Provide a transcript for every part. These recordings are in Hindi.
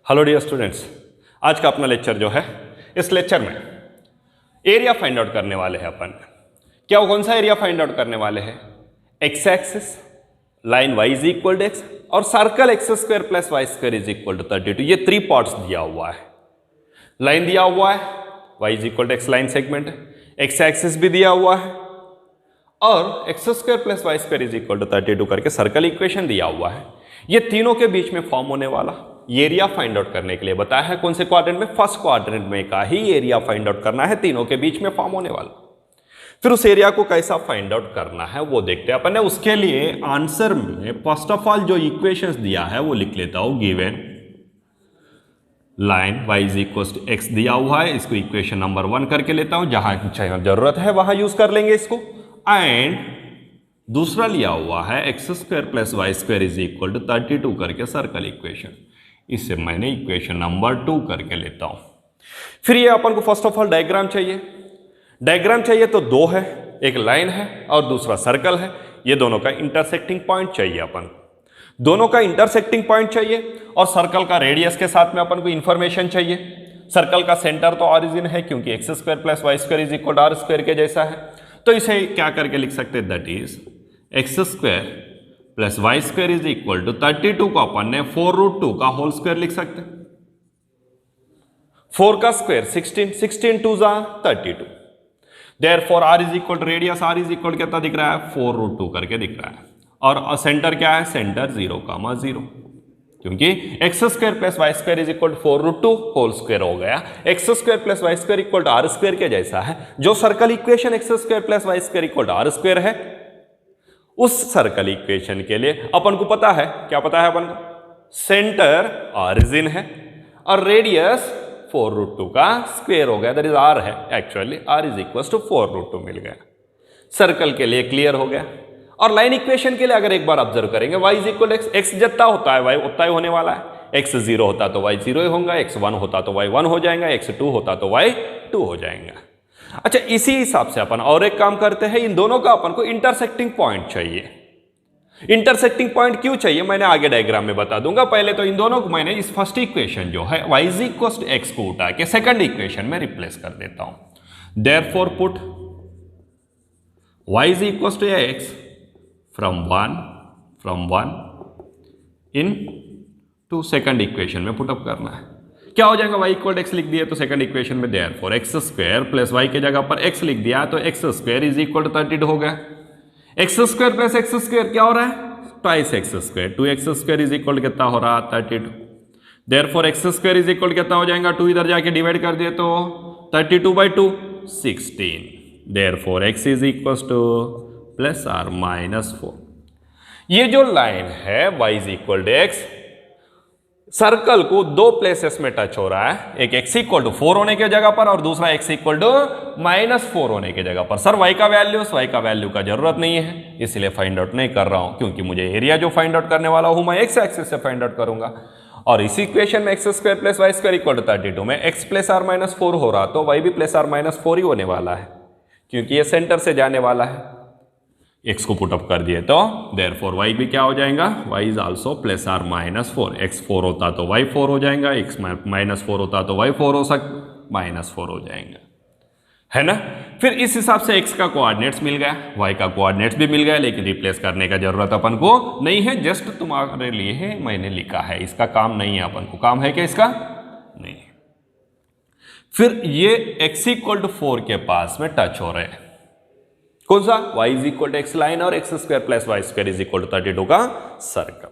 हेलो डियर स्टूडेंट्स, आज का अपना लेक्चर जो है, इस लेक्चर में एरिया फाइंड आउट करने वाले हैं अपन। क्या वो कौन सा एरिया फाइंड आउट करने वाले हैं? X axis, line y is equal to x और circle x square plus y square is equal to 32। ये 3 पार्ट्स दिया हुआ है। लाइन दिया हुआ है, y is equal to x line segment है, एक्स एक्सिस भी दिया हुआ है और x square plus y square is equal to 32 करके सर्कल इक्वेशन दिया हुआ है। ये तीनों के बीच में फॉर्म होने वाला ये एरिया फाइंड आउट करने के लिए बताया है। कौन से क्वाड्रेंट में? फर्स्ट क्वाड्रेंट में का ही एरिया फाइंड आउट करना है, तीनों के बीच में फॉर्म होने वाला। फिर उस एरिया को कैसा फाइंड आउट करना है वो देखते हैं अपन ने। उसके लिए आंसर में फर्स्ट ऑफ ऑल जो इक्वेशंस दिया है वो लिख लेता हूं। Given line y is equal to x दिया हुआ है, इसको इक्वेशन नंबर 1 करके लेता हूं। जहां जरूरत है वहां यूज कर लेंगे इसको। एंड दूसरा लिया हुआ है x square plus y square is equal to 32 करके सर्कल इक्वेशन, इसे मैंने इक्वेशन नंबर 2 करके लेता हूं। फिर ये अपन को फर्स्ट ऑफ ऑल डायग्राम चाहिए। डायग्राम चाहिए तो दो है, एक लाइन है और दूसरा सर्कल है। ये दोनों का इंटरसेक्टिंग पॉइंट चाहिए अपन, दोनों का इंटरसेक्टिंग पॉइंट चाहिए और सर्कल का रेडियस के साथ में अपन को इंफॉर्मेशन चाहिए। सर्कल का सेंटर तो ऑरिजिन है क्योंकि x square plus y square is equal to r square के जैसा है, तो इसे क्या करके लिख सकते हैं? That is x square plus y square is equal to 32 को अपन ने 4√2 का होल स्क्वायर लिख सकते हैं। 4 का स्क्वायर 16, 16 2 जा 32। Therefore r is equal to radius, r is equal कितना दिख रहा है? 4√2 करके दिख रहा है। और सेंटर क्या है? सेंटर 0,0, क्योंकि x square plus y square is equal to 4√2 whole square हो गया। X square plus y square equal to r square के जैसा है। जो circle equation x square plus y square equal to r square है, उस सर्कल इक्वेशन के लिए अपन को पता है, क्या पता है अपन को? सेंटर ऑरिजिन है और रेडियस 4√2 का स्क्वायर हो गया, दैट इज आर है। Actually r is equal to 4√2 मिल गया। सर्कल के लिए क्लियर हो गया। और लाइन इक्वेशन के लिए अगर एक बार ऑब्जर्व करेंगे, y is equal x, x जितना होता है y उतना ही होने वाला है। x 0 होता तो y 0 ही होगा, x 1 होता तो y 1 हो जाएगा, x 2 होता तो y 2 हो जाएगा। अच्छा, इसी हिसाब से अपन और एक काम करते हैं। इन दोनों का अपन को इंटरसेक्टिंग पॉइंट चाहिए। इंटरसेक्टिंग पॉइंट क्यों चाहिए मैंने आगे डायग्राम में बता दूंगा। पहले तो इन दोनों को मैंने इस फर्स्ट इक्वेशन जो है y is equal to x को उठा के सेकंड इक्वेशन में रिप्लेस कर देता हूं। Therefore put y is equal to x from 1 into second equation में पुटअप करना है। क्या हो जाएगा? y इक्वल एक्स लिख दिया तो सेकंड इक्वेशन में therefore x square plus y के जगह पर x लिख दिया तो x square is equal to 32 हो गया। X square plus x square क्या हो रहा है? Twice x square, 2x square is equal कितना हो रहा है? 32। देयरफॉर एक्स स्क्वायर इज इक्वल कितना हो जाएगा? 2 इधर जाके डिवाइड कर दिए तो 32/2 16। Therefore x is equal to plus or minus 4। ये जो लाइन है y is equal to x, circle को दो प्लेसेस में टच हो रहा है। एक x इक्वल टू 4 होने के जगह पर और दूसरा x इक्वल टू -4 होने के जगह पर। सर y का वैल्यू का जरूरत नहीं है, इसलिए फाइंड आउट नहीं कर रहा हूं, क्योंकि मुझे एरिया जो फाइंड आउट करने वाला हूं मैं x एक्सिस से फाइंड आउट करूंगा। और इस इक्वेशन में x square plus y square equal to 32 में x प्लस आर माइनस 4 हो रहा तो y भी प्लस आर माइनस 4 ही होने वाला है, क्योंकि ये सेंटर से जाने वाला है। x को पुटअप कर दिए तो देयरफॉर y भी क्या हो जाएगा? y is also plus or minus 4। x 4 होता तो y 4 हो जाएगा, x माइनस 4 होता तो y 4 हो माइनस 4 हो जाएगा, है ना। फिर इस हिसाब से x का कोऑर्डिनेट्स मिल गया, y का कोऑर्डिनेट्स भी मिल गया, लेकिन रिप्लेस करने का जरूरत अपन को नहीं है। जस्ट तुम्हारे लिए है मैंने लिखा है, इसका काम नहीं है अपन को। काम है क्या इसका? नहीं। फिर ये x इक्वल टू 4 के पास में टच हो रहे हैं। कौन सा? y is equal to x line और x square plus y square is equal to 32 का सर्कल।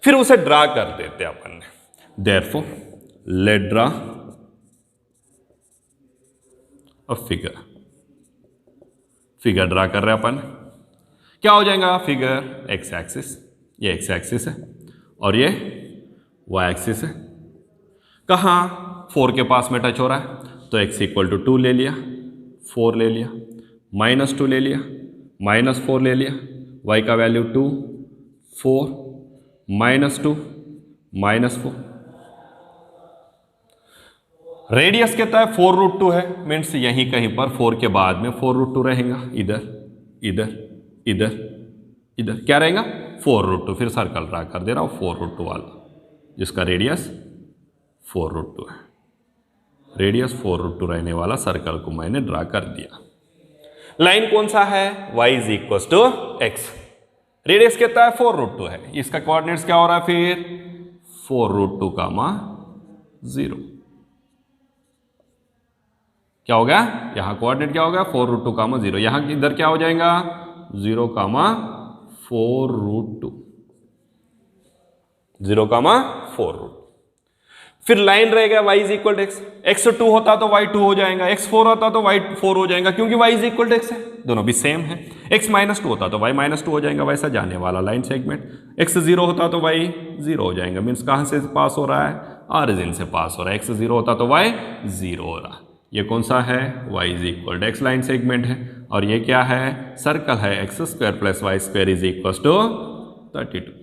फिर उसे ड्रा कर देते हैं अपन ने। Therefore let draw a figure draw कर रहे हैं अपन। क्या हो जाएगा? फिगर एक्स एक्सिस, ये एक्स एक्सिस है और ये वाई एक्सिस है। कहाँ? 4 के पास में टच हो रहा है तो x इक्वल टू 2 ले लिया, 4 ले लिया, -2 ले लिया, -4 ले लिया, y का वैल्यू 2, 4, -2, -4। रेडियस कितना है? 4√2 है, मीन्स यहीं कहीं पर 4 के बाद में 4√2 रहेगा। इधर इधर इधर इधर क्या रहेगा? 4√2। फिर सर्कल ड्रा कर दे रहा हूं 4√2 वाला, जिसका रेडियस 4√2 है। रेडियस 4√2 रहने वाला सर्कल को मैंने ड्रा कर दिया। लाइन कौन सा है? y is equal to x, radius कितना है? 4√2 है। इसका कोऑर्डिनेट्स क्या हो रहा है फिर? 4√2 कामा 0। क्या हो गया? यहां कोऑर्डिनेट क्या हो गया? 4√2 कामा 0। यहां इधर क्या हो जाएगा? 0 कामा 4√2, 0 कामा 4√2। फिर लाइन रहेगा y is equal to x. x2 होता तो y2 हो जाएगा, x4 होता तो y4 हो जाएगा, क्योंकि y is equal to x है, दोनों भी सेम है। x-2 होता तो y-2 हो जाएगा, वैसा जाने वाला लाइन सेगमेंट। x0 होता तो y 0 हो जाएगा, मीन्स कहां से पास हो रहा है? ऑरिजिन से पास हो रहा है। x0 होता तो y 0 हो रहा। ये कौन सा है? y is equal to x line segment है। और ये क्या है? सर्कल है। x² + y² is equal to 32।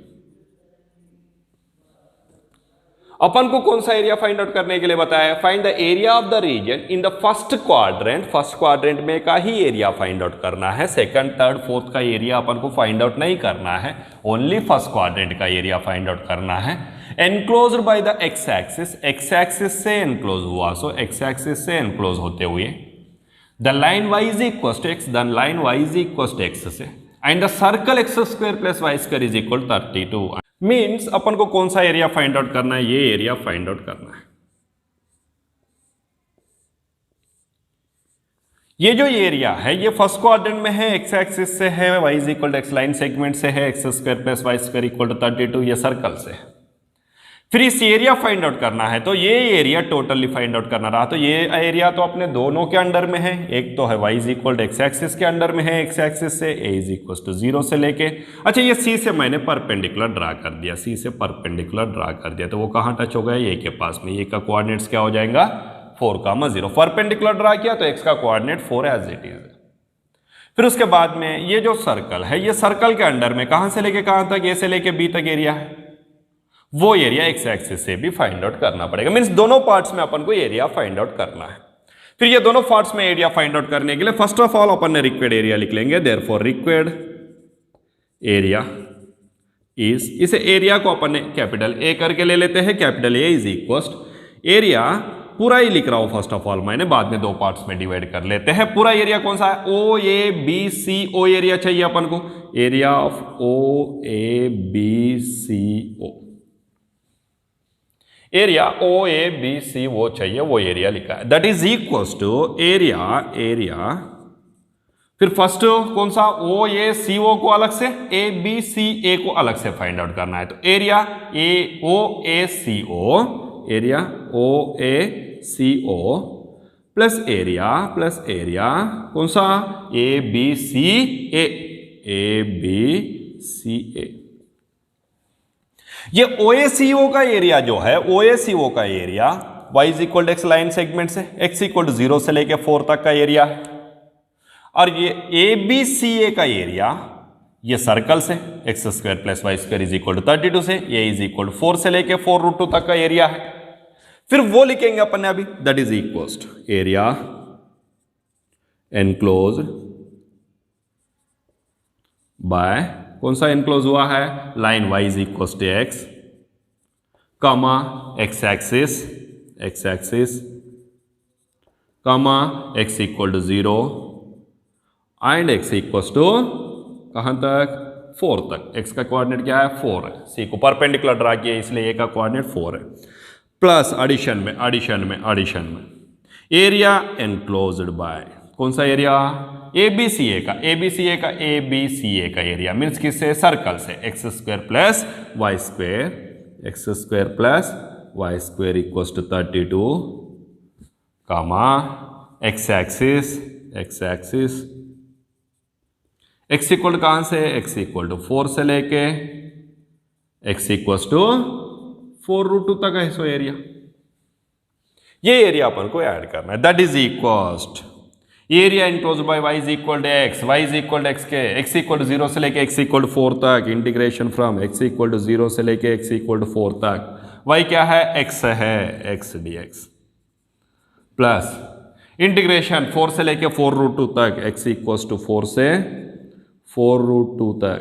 अपन को कौन सा एरिया फाइंड आउट करने के लिए बताया? Find the area of the region in the first quadrant. First quadrant में का ही एरिया फाइंड आउट करना है, सेकंड, थर्ड, फोर्थ का एरिया अपन को फाइंड आउट नहीं करना है, ओनली फर्स्ट क्वाड्रेंट का एरिया फाइंड आउट करना है। Enclosed by the x axis, x axis से एनक्लोज हुआ, सो एक्स एक्सिस से एनक्लोज होते हुए the line y is equal to x, the line y is equal to x से, and the circle x² + y² is equal 32। Means अपन को कौन सा एरिया फाइंड आउट करना है? ये एरिया फाइंड आउट करना है। ये जो एरिया है ये फर्स्ट क्वाड्रेंट में है, एक्स एक्सिस से है, y is equal to x line segment से है, x² + y² इक्वल टू 32, ये सर्कल से है। फिर इस एरिया फाइंड आउट करना है, तो ये एरिया टोटली फाइंड आउट करना रहा। तो ये एरिया तो अपने दोनों के अंडर में है, एक तो है y is equal to x axis के अंडर में है, एक्स एक्सिस से a इज इक्वल टू 0 से लेके, अच्छा ये c से मैंने परपेंडिकुलर ड्रा कर दिया, c से परपेंडिकुलर ड्रा कर दिया, तो वो कहाँ टच हो गया? ये के पास में। ये का कोऑर्डिनेट्स क्या हो जाएगा? 4,0। परपेंडिकुलर ड्रा किया तो x का कोऑर्डिनेट 4 एज इट इज। फिर उसके बाद में ये जो सर्कल है, ये सर्कल के अंडर में कहां से लेके कहां तक? a से लेके b तक एरिया है, वो एरिया एक्स एक्सिस से भी फाइंड आउट करना पड़ेगा। मींस दोनों पार्ट्स में अपन को एरिया फाइंड आउट करना है। फिर ये दोनों पार्ट्स में एरिया फाइंड आउट करने के लिए फर्स्ट ऑफ ऑल अपन ने रिक्वायर्ड एरिया लिख लेंगे। देयरफॉर रिक्वायर्ड एरिया इज, इस एरिया को अपन ने कैपिटल ए करके ले लेते हैं। Capital A is equal area, पूरा ही लिख रहा हूं फर्स्ट ऑफ ऑल मैंने, बाद में दो पार्ट्स में डिवाइड कर लेते हैं। पूरा एरिया कौन सा है? ओ A B C O area चाहिए अपन को, area of O A B C O, area O A B C वो चाहिए, वो एरिया लिखा है। That is equal to area, फिर फर्स्ट कौन सा? ओ ए सी ओ को अलग से, ए बी सी ए को अलग से फाइंड आउट करना है। तो area A O A C O, area O A C O plus area कौन सा? A B C A, A B C A. ये OACO का एरिया जो है, OACO का area y is equal to x line segment से, x इक्वल टू 0 से लेके 4 तक का एरिया है। और ये ABCA का एरिया ये सर्कल से, x² + y² is equal to 32 से, a इज इक्वल टू 4 से लेके 4√2 तक का एरिया है। फिर वो लिखेंगे अपन ने अभी, that is equal to area enclosed by, कौन सा एनक्लोज हुआ है? Line y is equal to x, comma x axis comma x equal to 0 and x equal to कहां तक? 4 तक। x का कोऑर्डिनेट क्या है? 4 है। c को परपेंडिकुलर ड्रा किया इसलिए a का कोऑर्डिनेट 4 है। प्लस एडिशन में एरिया एनक्लोज्ड बाय, कौन सा एरिया? ABCA का एरिया मीन्स किससे? सर्कल से, x² + y² equals to 32 comma x axis x equal to कहां से? x इक्वल टू 4 से लेके x इक्वल्स टू 4√2 तक है सो एरिया। ये एरिया अपन को ऐड करना है। That is equals area enclosed by y is equal to x, y is equal to x के, x इक्वल टू 0 से लेके x इक्वल टू 4 तक, integration from x equal to 0 से लेके x इक्वल टू 4 तक, y क्या है? x है, x dx प्लस इंटीग्रेशन 4 से लेके 4√2 तक, x इक्वल टू 4 से 4√2 तक,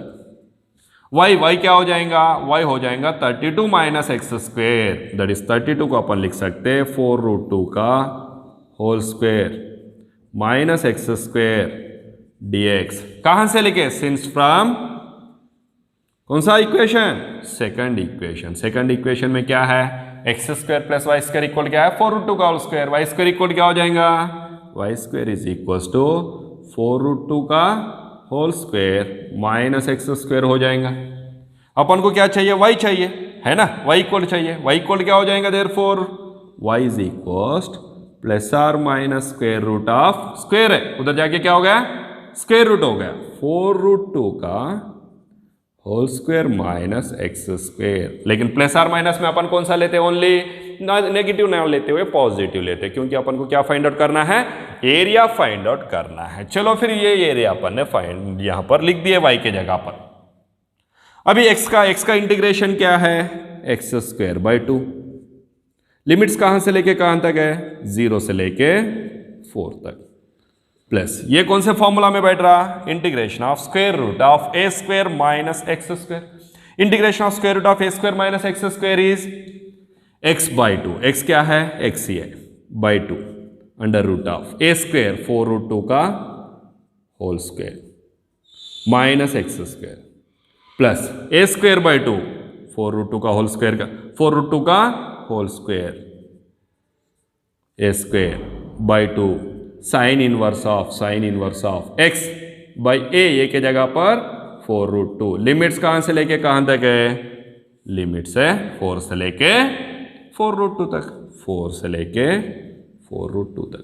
y क्या हो जाएगा, y हो जाएगा 32 minus x square, that is 32 को अपन लिख सकते हैं 4√2 का whole square minus x square dx। कहां से लिखे, सिंस फ्रॉम कौन सा equation, second equation. Second equation में क्या है, x square plus y square equal क्या है 4√2 का whole square, y square equal क्या हो जाएगा, y square is equal to 4√2 का whole square minus x square हो जाएगा। अपन को क्या चाहिए, वाई चाहिए है ना, वाई इक्वल चाहिए, वाई इक्वल क्या हो जाएगा, therefore y is equal plus or minus square root of, square है उधर जाके क्या हो गया, स्क्वायर रूट हो गया 4√2 का whole square minus x square. लेकिन प्लस आर माइनस में अपन कौन सा लेते हैं, ओनली नेगेटिव ना लेते हुए पॉजिटिव लेते हैं, क्योंकि अपन को क्या फाइंड आउट करना है, एरिया फाइंड आउट करना है। चलो फिर ये एरिया अपन ने फाइंड यहां पर लिख दिए y के जगह पर। अभी x का इंटीग्रेशन क्या है, एक्स स्क्वायर बाई 2, लिमिट्स कहां से लेके कहां तक है, 0 से लेके 4 तक, प्लस ये कौन से फॉर्मूला में बैठ रहा, integration of square root of a square minus x square. Integration of square root of a square minus x square is x by 2, x क्या है, x ही है, by 2 under root of a square 4√2 का whole square minus x square plus a square by 2 4√2 का होल स्क्वायर का 4√2 का whole square a square by 2 sine inverse of x by ए के जगह पर 4√2। लिमिट्स कहां से लेके कहां तक है, लिमिट्स है 4 से लेके 4√2 तक, 4 से लेके 4√2 तक।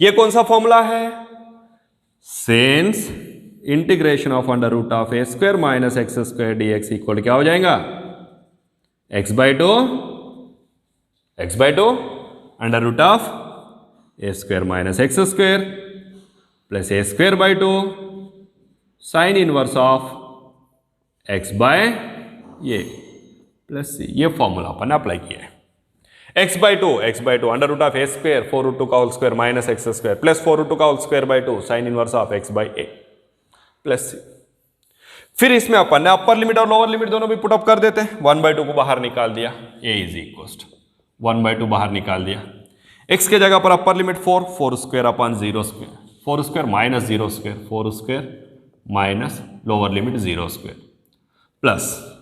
ये कौन सा फॉर्मूला है, since integration of under root of a square minus x square dx equal क्या हो जाएगा, x by two under root of a square minus x square plus a square by 2 sine inverse of x by ये प्लस सी। ये फॉर्मूला अपन ने अप्लाई किया है, x by two under root of a square 4√2 का whole square minus x square plus 4√2 का whole square by 2 sine inverse of x by a plus c. फिर इसमें अपन ने अपर लिमिट और लोअर लिमिट दोनों भी पुटअप कर देते हैं, 1/2 को बाहर निकाल दिया, a इज इक्वल 1/2 बाहर निकाल दिया, x के जगह पर upper limit 4 square upon 0 square, 4 square minus 0 square, 4 square minus lower limit 0 square plus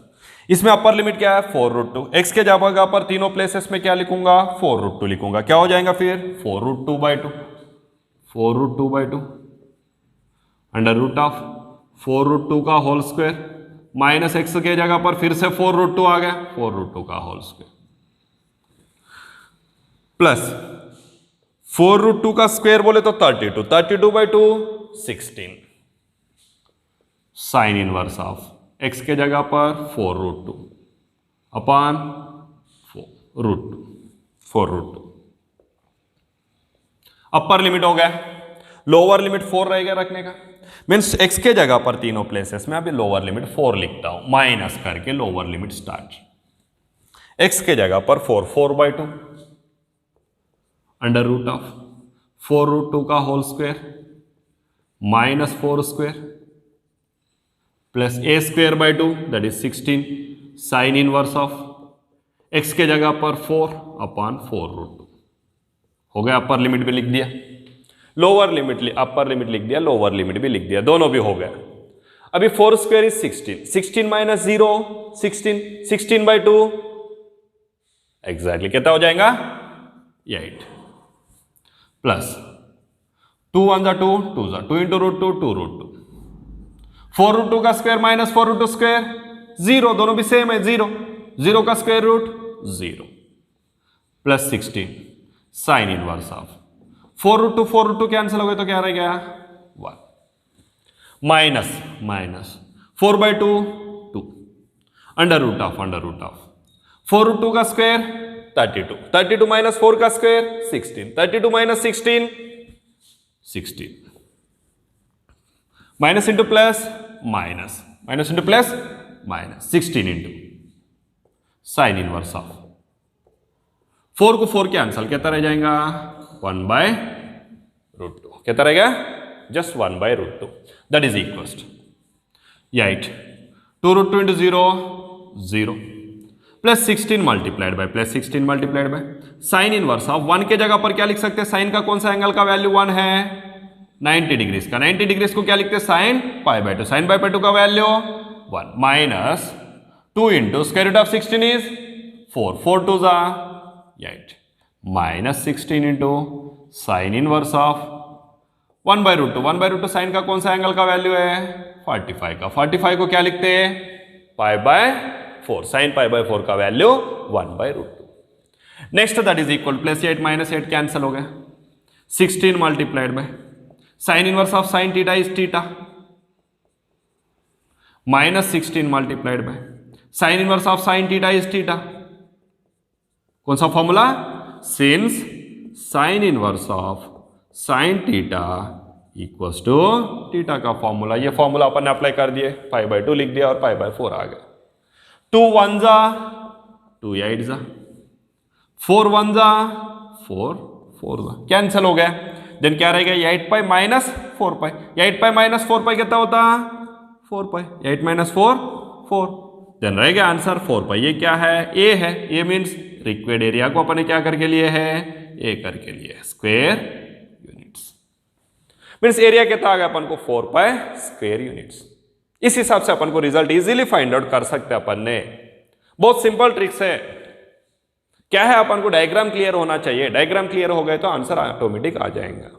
इसमें अपर लिमिट क्या है 4√2, x के जगह पर तीनों प्लेसेस में क्या लिखूंगा 4√2 लिखूंगा, क्या हो जाएगा फिर 4√2 अंडर रूट ऑफ 4√2 का होल स्क्वायर माइनस एक्स के जगह पर फिर से 4√2 आ गया, 4√2 का होल स्क्वायर प्लस 4√2 का स्क्वायर बोले तो 32 by 2 16 sine inverse of x के जगह पर 4√2 अपॉन 4√2 अपर लिमिट हो गया, लोअर लिमिट 4 रहेगा रखने का, मीन्स x के जगह पर तीनों प्लेसेस में अभी लोअर लिमिट 4 लिखता हूं, माइनस करके लोअर लिमिट स्टार्ट, x के जगह पर 4/2 अंडर रूट ऑफ 4√2 का whole square minus 4 square plus a square by 2 that is 16 sine inverse of x के जगह पर 4 अपॉन 4√2 हो गया। अपर लिमिट भी लिख दिया, लोअर लिमिट अपर लिमिट लिख दिया, लोअर लिमिट भी लिख दिया, दोनों भी हो गया। अभी 4 square is 16 minus 0 16 by 2 exactly कितना हो जाएगा 8 प्लस 2 1 2 2 2 इंटू √2 2√2 4√2 का स्क्वायर माइनस 4√2 स्क्वायर 0, दोनों भी सेम है, 0 का square root 0 plus 16 sine inverse of 4√2 cancel हो गए तो क्या रह गया 1 माइनस 4/2 2 अंडर रूट ऑफ 4√2 का स्क्वायर 32 माइनस 4 का square 16 32 minus 16 minus into plus minus into plus minus 16 into sine inverse of 4 को 4 कैंसल कितना रह जाएगा 1/√2 कितना रहेगा just 1/√2 that is equal 8 2 root 2 into 0 0 plus 16 multiplied by plus 16 multiplied by sine inverse of 1 के जगह पर क्या लिख सकते हैं, साइन का कौन सा एंगल का वैल्यू 1 है, 90 डिग्रीज का, 90 डिग्रीज को क्या लिखते हैं, sine pi by 2, sine pi by 2 का value 1 minus 2 into square root of 16 is 4, 4 2 जा 8 minus 16 into sine inverse of 1 by root 2, 1 by root 2 sine का कौन सा एंगल का वैल्यू है, 45 का, 45 को क्या लिखते हैं, pi by 4, sine pi by 4 का value 1 by root 2। Next that is equal plus 8 minus 8 cancel हो गया, 16 multiplied by sine inverse of sine theta is theta minus 16 multiplied by sine inverse of sine theta is theta, कौन सा formula, since sine inverse of sine theta equals to theta का फॉर्मूला, ये फॉर्मूला अपन ने अप्लाई कर दिए, पाई बाय 2 लिख दिया और पाई बाय 4 आ गया, 2 1 जा 2 8 जा 4 1 जा 4 4 जा कैंसिल हो गया, देन क्या रहेगा, 8 पाई माइनस 4 पाई, 8 पाई माइनस 4 पाई कितना होता, 4 पाई, 8 माइनस 4 4, देन रहेगा आंसर 4 पाई, ये क्या है, ए है, ए मीन्स रिक्वायर्ड एरिया को अपन ने क्या करके लिए है, ए करके लिए स्क्वायर यूनिट्स, मीन्स एरिया कितना आ गया अपन को 4 पाई स्क्वायर यूनिट्स। इस हिसाब से अपन को रिजल्ट इजीली फाइंड आउट कर सकते हैं अपन ने, बहुत सिंपल ट्रिक्स है। क्या है, अपन को डायग्राम क्लियर होना चाहिए, डायग्राम क्लियर हो गए तो आंसर ऑटोमेटिक आ जाएगा।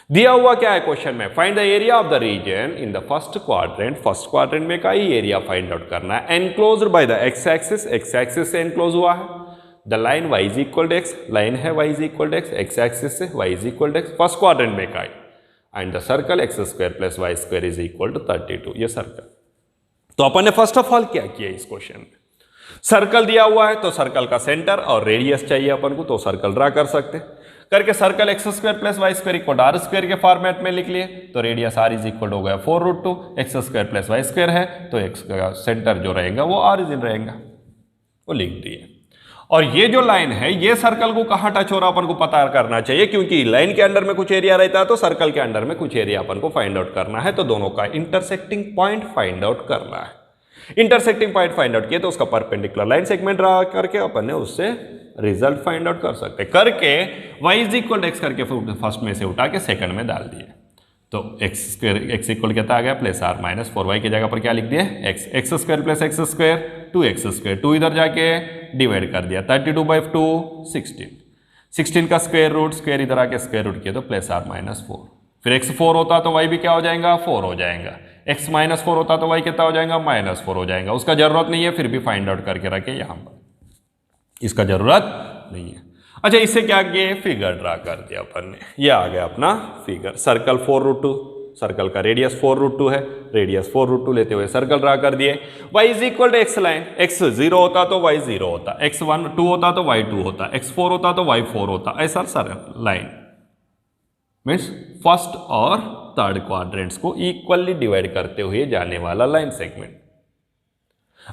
दिया हुआ क्या है क्वेश्चन में, find the area of the region in the first quadrant में का ही एरिया फाइंड आउट करना है, enclosed by the x axis से एनक्लोज हुआ है, the line y is equal to x, line है y is equal to x, x axis से y is equal to x, first quadrant में का ही, and the circle x square plus y square is equal to 32, ये सर्कल। तो अपन ने फर्स्ट ऑफ ऑल क्या किया इस क्वेश्चन में, सर्कल दिया हुआ है तो सर्कल का सेंटर और रेडियस चाहिए अपन को, तो सर्कल ड्रा कर सकते करके circle x square plus y square equal r square के फॉर्मेट में लिख लिए, तो रेडियस आर इज इक्वल हो गया 4 root 2, x square plus y square है तो एक्स का सेंटर जो रहेगा वो ऑरिजिन रहेगा, वो लिख दिए। और ये जो लाइन है ये सर्कल को कहां टच हो रहा अपन को पता करना चाहिए, क्योंकि लाइन के अंदर में कुछ एरिया रहता है तो सर्कल के अंदर में कुछ एरिया अपन को फाइंड आउट करना है, तो दोनों का इंटरसेक्टिंग पॉइंट फाइंड आउट करना है। इंटरसेक्टिंग पॉइंट फाइंड आउट किया तो उसका परपेंडिकुलर लाइन सेगमेंट ड्रा करके अपन ने उससे रिजल्ट फाइंड आउट कर सकते, करके y इज इक्वल एक्स करके फर्स्ट में से उठा के सेकंड में डाल दिए, तो एक्स स्क्वायर एक्स इक्वल कितना आ गया, प्लस आर माइनस 4y की जगह पर क्या लिख दिए, x square plus x square 2x square, 2 इधर जाके डिवाइड कर दिया, 32 बाई 2 16 का स्क्वायर इधर आके स्क्वायर रूट किया तो प्लस आर माइनस 4, फिर x 4 होता तो y भी क्या हो जाएगा, 4 हो जाएगा, x माइनस 4 होता तो y कितना हो जाएगा, माइनस 4 हो जाएगा, उसका जरूरत नहीं है, फिर भी फाइंड आउट करके रखे यहाँ पर, इसका जरूरत नहीं है। अच्छा, इससे क्या किए, फिगर ड्रा कर दिया अपन ने, ये आ गया अपना फिगर, सर्कल 4 रूट 2, सर्कल का रेडियस 4 रूट 2 है, रेडियस 4 रूट 2 लेते हुए सर्कल ड्रा कर दिए, y is equal to x line, x 0 होता तो y 0 होता, x 1 2 होता तो y 2 होता, x 4 होता तो y 4 होता, ऐसा सर लाइन मीन्स फर्स्ट और थर्ड क्वाड्रेंट्स को इक्वली डिवाइड करते हुए जाने वाला लाइन सेगमेंट।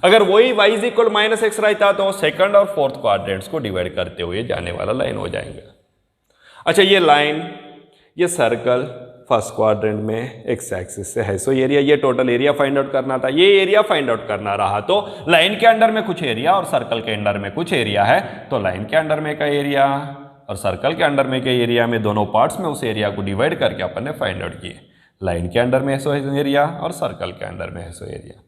अगर वही y is equal minus x रहता तो सेकंड और फोर्थ क्वाड्रेंट्स को डिवाइड करते हुए जाने वाला लाइन हो जाएगा। अच्छा, ये लाइन, ये सर्कल फर्स्ट क्वाड्रेंट में एक्स एक्सिस से है, सो एरिया, ये टोटल एरिया फाइंड आउट करना था, ये एरिया फाइंड आउट करना रहा, तो लाइन के अंडर में कुछ एरिया और सर्कल के अंडर में कुछ एरिया है, तो लाइन के अंडर में का एरिया और सर्कल के अंडर में के एरिया में दोनों पार्ट्स में उस एरिया को डिवाइड करके अपन ने फाइंड आउट किए, लाइन के अंडर में सो एरिया और सर्कल के अंडर में सो एरिया।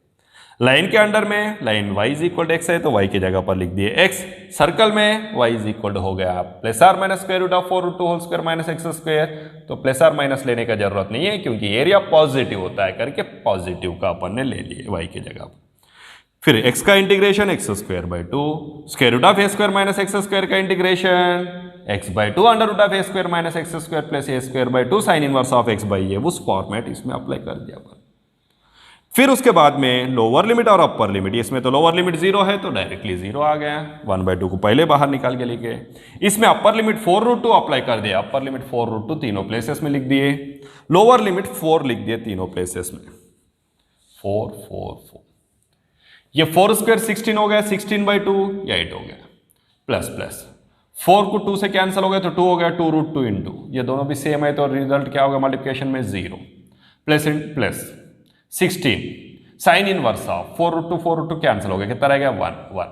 लाइन के अंडर में line y is equal to x है तो y की जगह पर लिख दिए x, सर्कल में y इज इक्वल हो गया plus or minus square root of 4 root 2 whole square minus x square, तो प्लस आर माइनस लेने का जरूरत नहीं है क्योंकि एरिया पॉजिटिव होता है करके पॉजिटिव का अपन ने ले लिए y की जगह पर। फिर x का integration x square by 2 square root of a square minus x square का integration x by 2 under root of a square minus x square plus a square by 2 sine inverse of x by a, उस फॉर्मेट इसमें अप्लाई कर दिया अपन। फिर उसके बाद में लोअर लिमिट और अपर लिमिट, इसमें तो लोअर लिमिट 0 है तो डायरेक्टली 0 आ गया, 1/2 को पहले बाहर निकाल के लिखे। इसमें अपर लिमिट 4 रूट 2 अप्लाई कर दिया, अपर लिमिट 4 रूट 2 तीनों प्लेसेस में लिख दिए, लोअर लिमिट 4 लिख दिए तीनों प्लेसेस में, 4 4 4, ये 4 स्क्वायर 16 हो गया, 16/2 ये 8 हो गया, प्लस प्लस 4 को 2 से कैंसिल हो गया तो 2 हो गया, 2 रूट 2 इंटू, ये दोनों भी सेम है तो रिजल्ट क्या होगा मल्टीप्लिकेशन में 0, plus plus 16 sine inverse of 4√2 cancel हो गया, कितना रह गया 1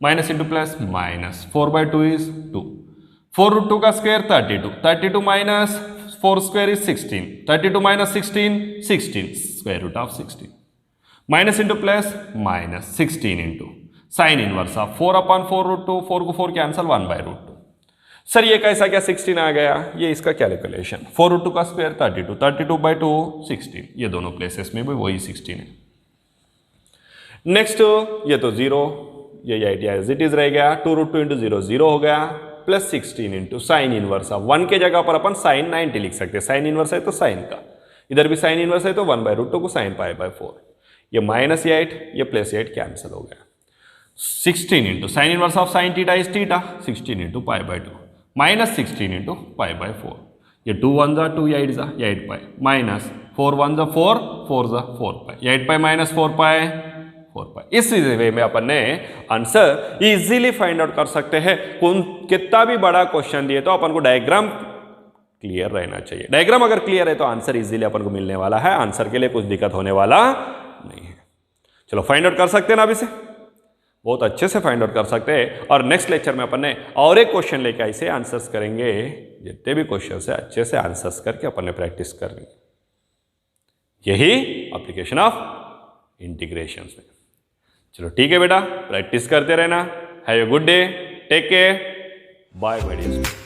minus into plus minus 4/2 is 2, 4√2 का square 32 minus 4 square is 16, 32 minus 16 square root of 16 minus into plus minus 16 into sine inverse of 4/4√2, 4 को 4 कैंसिल 1/√2। सर ये कैसा क्या 16 आ गया, ये इसका कैलकुलेशन 4√2 का स्क्वायर 32/2 16, ये दोनों प्लेसेस में भी वही 16 है। नेक्स्ट ये तो 0, ये आइडिया एज इट इज रह गया, 2√2 इंटू 0 0 हो गया, plus 16 into sine inverse of 1 के जगह पर अपन साइन 90 लिख सकते हैं, साइन इनवर्स है तो साइन का, इधर भी साइन इनवर्स है तो 1/√2 को साइन π/4, ये माइनस 8 ये प्लस 8 कैंसिल हो गया, 16 into sine inverse of sine theta is theta, 16 into π/2 minus 16 into π/4, ये 2 1 जा 2 8 जा 8 पाई माइनस 4 1 जा 4 4 जा 4 पाई, 8 पाई माइनस 4 पाई 4 पाई। इस वे में अपन ने आंसर इजीली फाइंड आउट कर सकते हैं। कितना भी बड़ा क्वेश्चन दिए तो अपन को डायग्राम क्लियर रहना चाहिए, डायग्राम अगर क्लियर है तो आंसर इजीली अपन को मिलने वाला है, आंसर के लिए कुछ दिक्कत होने वाला नहीं है। चलो फाइंड आउट कर सकते हैं ना, अभी से बहुत अच्छे से फाइंड आउट कर सकते हैं। और नेक्स्ट लेक्चर में अपन ने और एक क्वेश्चन लेके ऐसे आंसर्स करेंगे, जितने भी क्वेश्चन है अच्छे से आंसर्स करके अपन ने प्रैक्टिस करनी, यही एप्लीकेशन ऑफ इंटीग्रेशन में। चलो ठीक है बेटा, प्रैक्टिस करते रहना। Have a good day, take care, bye bye.